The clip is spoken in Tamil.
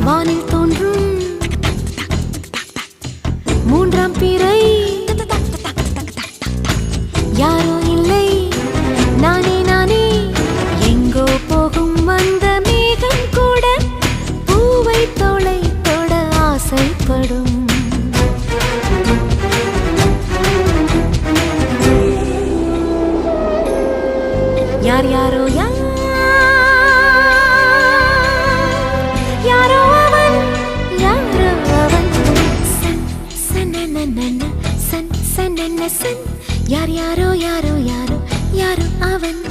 வானில் தோன்றும் மூன்றாம் பிறை யாரோ இல்லை நானே நானே எங்கோ போகும் அந்த மேகம் கூட பூவை தோளை தொட ஆசைப்படும் யார் யாரோ யாரோ அவன் யாரோ அவன் சன் சனனனன சன் சனன சன் யார் யாரோ யாரோ யாரோ யாரோ அவன்